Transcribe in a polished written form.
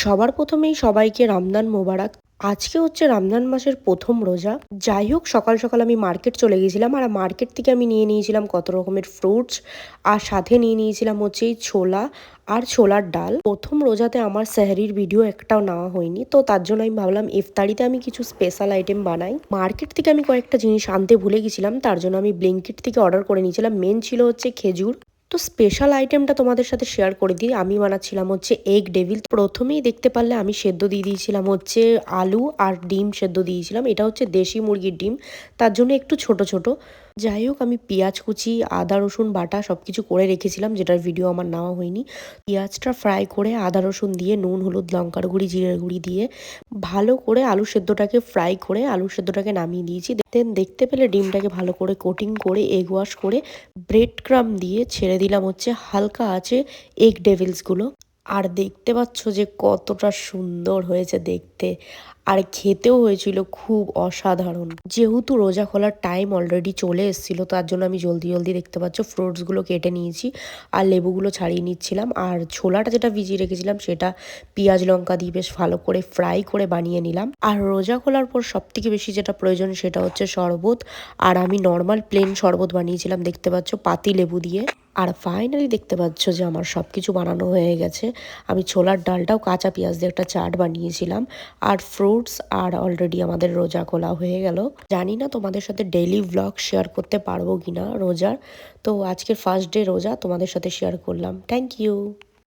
সবার প্রথমেই সবাইকে রমজান মোবারক। আজকে হচ্ছে রমজান মাসের প্রথম রোজা। যাই হোক, সকাল সকাল আমি মার্কেট চলে গেছিলাম, আর মার্কেট থেকে আমি নিয়ে নিয়েছিলাম কত রকমের ফ্রুটস, আর সাথে নিয়ে নিয়েছিলাম হচ্ছে এই ছোলা আর ছোলার ডাল। প্রথম রোজাতে আমার সেহরির ভিডিও একটাও নেওয়া হয়নি, তো তার জন্য আমি ভাবলাম ইফতারিতে আমি কিছু স্পেশাল আইটেম বানাই। মার্কেট থেকে আমি কয়েকটা জিনিস আনতে ভুলে গেছিলাম, তার জন্য আমি ব্লিঙ্কিট থেকে অর্ডার করে নিয়েছিলাম। মেন ছিল হচ্ছে খেজুর। তো স্পেশাল আইটেমটা তোমাদের সাথে শেয়ার করে দিই। আমি বানাচ্ছিলাম হচ্ছে এগ ডেভিল। প্রথমেই দেখতে পারলে আমি সেদ্ধ দিয়ে দিয়েছিলাম হচ্ছে আলু আর ডিম সেদ্ধ দিয়েছিলাম। এটা হচ্ছে দেশি মুরগির ডিম, তার জন্য একটু ছোট ছোট। যাই হোক, আমি পেঁয়াজ কুচি, আদা রসুন বাটা সব কিছু করে রেখেছিলাম, যেটার ভিডিও আমার নেওয়া হয়নি। পেঁয়াজটা ফ্রাই করে আদা রসুন দিয়ে নুন হলুদ লঙ্কার গুঁড়ি জিরের গুঁড়ি দিয়ে ভালো করে আলু সেদ্ধটাকে ফ্রাই করে আলু সেদ্ধটাকে নামিয়ে দিয়েছি। দেন দেখতে পেলে ডিমটাকে ভালো করে কোটিং করে এগ ওয়াশ করে ব্রেড ক্রাম দিয়ে ছেড়ে দিলাম হচ্ছে হালকা আছে এগ ডেভিলসগুলো। আর দেখতে পাচ্ছ যে কতটা সুন্দর হয়েছে দেখতে, আর খেতেও হয়েছিল খুব অসাধারণ। যেহেতু রোজা খোলার টাইম অলরেডি চলে এসেছিল, তার জন্য আমি জলদি জলদি দেখতে পাচ্ছ ফ্রুটসগুলো কেটে নিয়েছি আর লেবুগুলো ছাড়িয়ে নিচ্ছিলাম। আর ছোলাটা যেটা ভিজিয়ে রেখেছিলাম সেটা পেঁয়াজ লঙ্কা দিয়ে বেশ ভালো করে ফ্রাই করে বানিয়ে নিলাম। আর রোজা খোলার পর সব থেকে বেশি যেটা প্রয়োজন সেটা হচ্ছে শরবত। আর আমি নর্মাল প্লেন শরবত বানিয়েছিলাম, দেখতে পাচ্ছ পাতি লেবু দিয়ে। আর ফাইনালি দেখতে পাচ্ছ যে আমার সব কিছু বানানো হয়ে গেছে। আমি ছোলার ডালটাও কাঁচা পেঁয়াজ দিয়ে একটা চাট বানিয়েছিলাম, আর ফ্রুটস, আর অলরেডি আমাদের রোজা খোলা হয়ে গেল। জানি না তোমাদের সাথে ডেইলি ব্লগ শেয়ার করতে পারবো কিনা রোজার, তো আজকের ফার্স্ট ডে রোজা তোমাদের সাথে শেয়ার করলাম। Thank you.